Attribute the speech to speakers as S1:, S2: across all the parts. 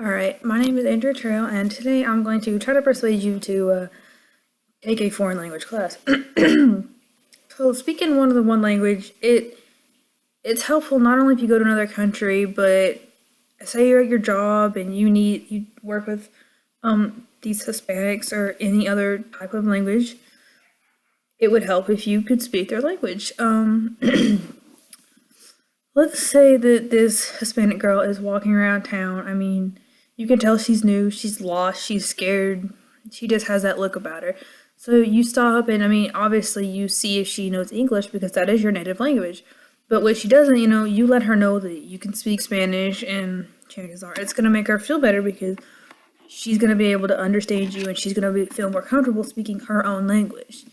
S1: Alright, my name is Andrew Trail, and today I'm going to try to persuade you to take a foreign language class. So, speaking one language, it's helpful not only if you go to another country, but say you're at your job and you work with these Hispanics or any other type of language. It would help if you could speak their language. Let's say that this Hispanic girl is walking around town. I mean, you can tell she's new, she's lost, she's scared. She just has that look about her. So you stop and, I mean, obviously you see if she knows English because that is your native language. But what she doesn't, you let her know that you can speak Spanish, and chances are it's going to make her feel better because she's going to be able to understand you and she's going to feel more comfortable speaking her own language.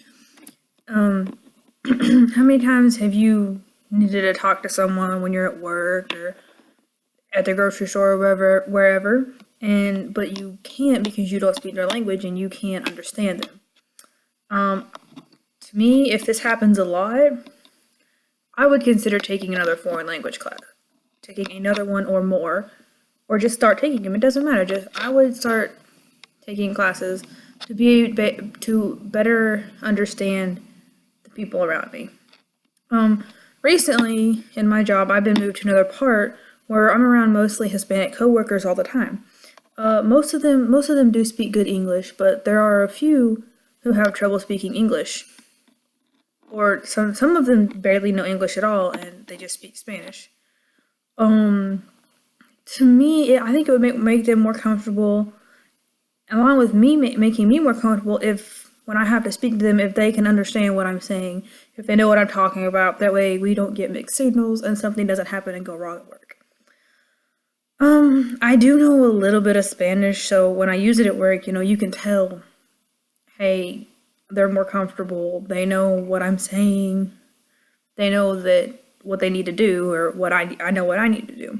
S1: How many times have you needed to talk to someone when you're at work or at the grocery store or wherever, but you can't because you don't speak their language and you can't understand them? To me, if this happens a lot, I would consider taking another foreign language class, taking another one or more, or just start taking them. It doesn't matter. Just I would start taking classes to better understand the people around me. Recently in my job, I've been moved to another part where I'm around mostly Hispanic coworkers all the time. Most of them do speak good English, but there are a few who have trouble speaking English, or some of them barely know English at all, and they just speak Spanish. To me, I think it would make them more comfortable, along with me making me more comfortable if when I have to speak to them, if they can understand what I'm saying, if they know what I'm talking about. That way we don't get mixed signals and something doesn't happen and go wrong at work. I do know a little bit of Spanish, so when I use it at work, you can tell, hey, they're more comfortable. They know what I'm saying. They know that what they need to do, or what I know what I need to do.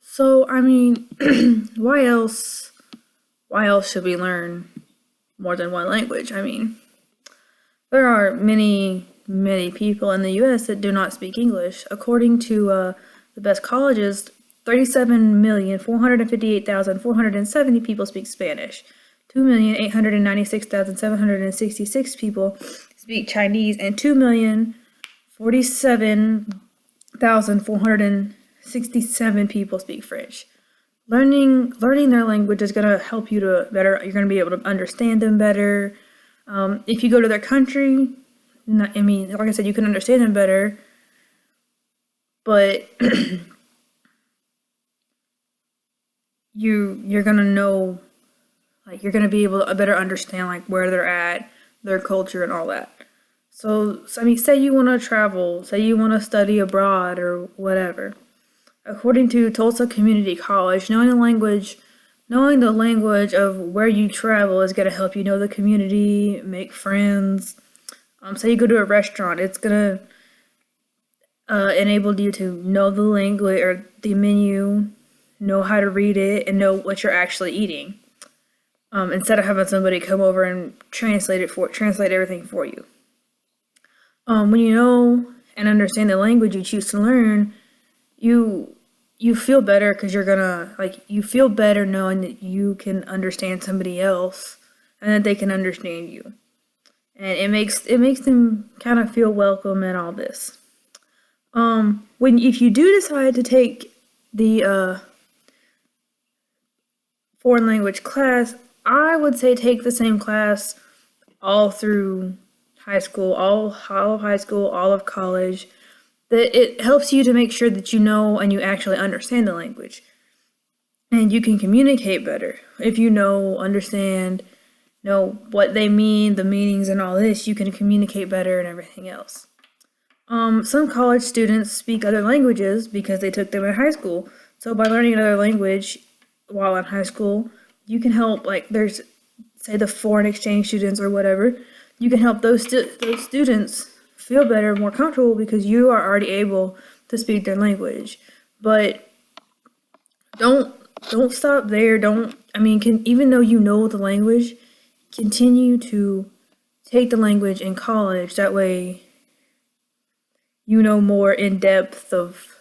S1: So, I mean, why else? Why else should we learn more than one language? I mean, there are many people in the U.S. that do not speak English. According to the best colleges, 37,458,470 people speak Spanish. 2,896,766 people speak Chinese, and 2,047,467 people speak French. Learning their language is gonna help you to better. You're gonna be able to understand them better. If you go to their country, like I said, you can understand them better, but you're gonna know, like, you're gonna be able to better understand like where they're at, their culture, and all that. So I mean, say you want to travel, say you want to study abroad or whatever. According to Tulsa Community College, knowing the language of where you travel is gonna help you know the community, make friends. Say you go to a restaurant, it's gonna enable you to know the language or the menu, know how to read it, and know what you're actually eating. Instead of having somebody come over and translate everything for you. When you know and understand the language you choose to learn, you feel better because you feel better knowing that you can understand somebody else and that they can understand you, and it makes them kind of feel welcome and all this. When if you do decide to take the foreign language class, I would say take the same class all through high school, all of high school, all of college. That it helps you to make sure that you know and you actually understand the language. And you can communicate better. If you understand, know what they mean, the meanings and all this, you can communicate better and everything else. Some college students speak other languages because they took them in high school. So by learning another language while in high school, you can help, like, there's, say, the foreign exchange students or whatever, you can help those students feel better, more comfortable because you are already able to speak their language. But don't stop there. Even though you know the language, continue to take the language in college. That way you know more in depth of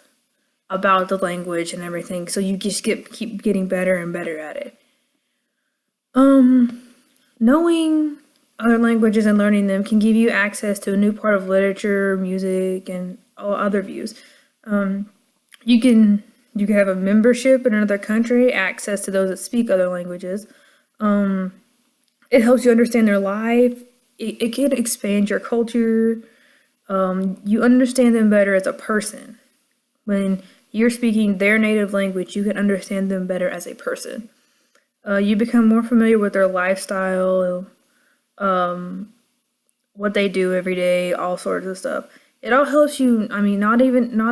S1: about the language and everything. So you just keep getting better and better at it. Knowing other languages and learning them can give you access to a new part of literature, music, and all other views. You can have a membership in another country, access to those that speak other languages. It helps you understand their life. It can expand your culture. You understand them better as a person. When you're speaking their native language, you can understand them better as a person. You become more familiar with their lifestyle, what they do every day, all sorts of stuff. It all helps you, I mean, not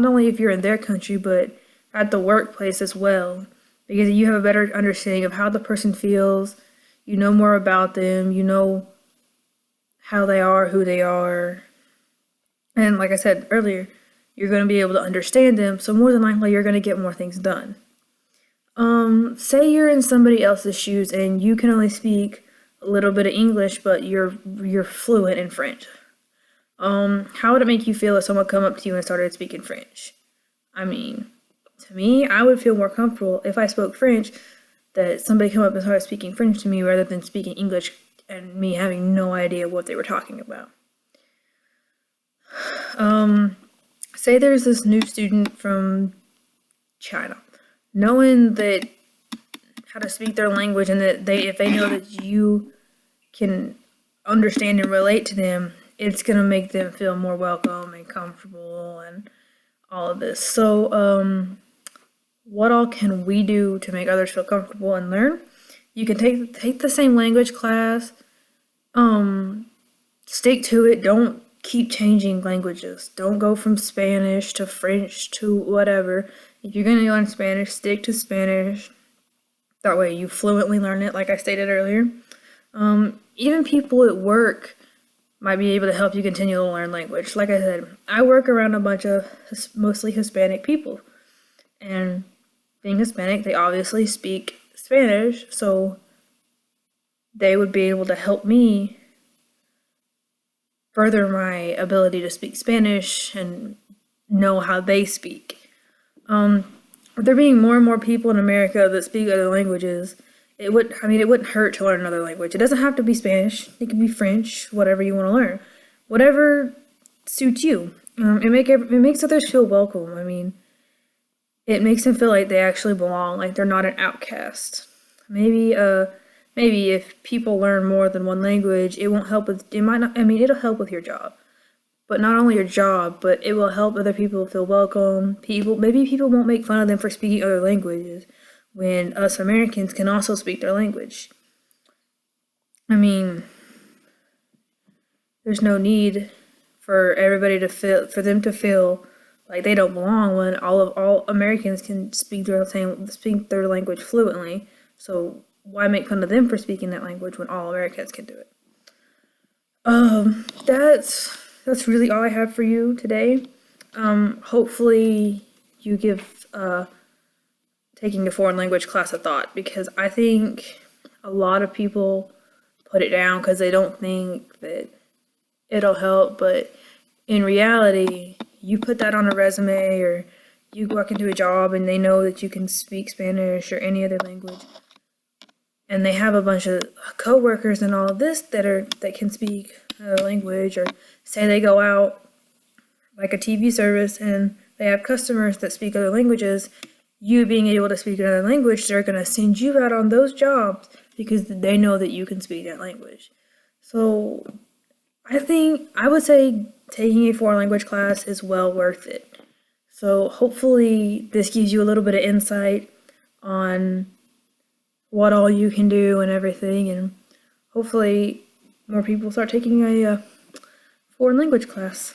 S1: only if you're in their country, but at the workplace as well, because you have a better understanding of how the person feels. You know more about them, you know how they are, who they are. And like I said earlier, you're going to be able to understand them, so more than likely you're going to get more things done. Say you're in somebody else's shoes and you can only speak a little bit of English, but you're fluent in French. How would it make you feel if someone come up to you and started speaking French? I mean, to me, I would feel more comfortable if I spoke French, that somebody come up and started speaking French to me rather than speaking English and me having no idea what they were talking about. Say there's this new student from China. Knowing that how to speak their language and that if they know that you can understand and relate to them, it's gonna make them feel more welcome and comfortable and all of this. So, what all can we do to make others feel comfortable and learn? You can take the same language class. Stick to it. Don't keep changing languages. Don't go from Spanish to French to whatever. If you're gonna learn Spanish, stick to Spanish. That way you fluently learn it, like I stated earlier. Even people at work might be able to help you continue to learn language. Like I said, I work around a bunch of mostly Hispanic people. And being Hispanic, they obviously speak Spanish, so they would be able to help me further my ability to speak Spanish and know how they speak. With there being more and more people in America that speak other languages, it wouldn't hurt to learn another language. It doesn't have to be Spanish. It could be French, whatever you want to learn. Whatever suits you. It makes others feel welcome. I mean, it makes them feel like they actually belong, like they're not an outcast. Maybe if people learn more than one language, it won't help with, it might not, I mean, it'll help with your job. But not only your job, but it will help other people feel welcome. Maybe people won't make fun of them for speaking other languages when us Americans can also speak their language. I mean, there's no need for them to feel like they don't belong when all Americans can speak their language fluently. So why make fun of them for speaking that language when all Americans can do it? That's really all I have for you today. Hopefully you give taking a foreign language class a thought, because I think a lot of people put it down because they don't think that it'll help, but in reality, you put that on a resume or you walk into a job and they know that you can speak Spanish or any other language, and they have a bunch of coworkers and all of this that can speak another language, or say they go out like a TV service and they have customers that speak other languages. You being able to speak another language, they're going to send you out on those jobs because they know that you can speak that language. So I would say taking a foreign language class is well worth it. So hopefully this gives you a little bit of insight on what all you can do and everything, and hopefully more people start taking a foreign language class.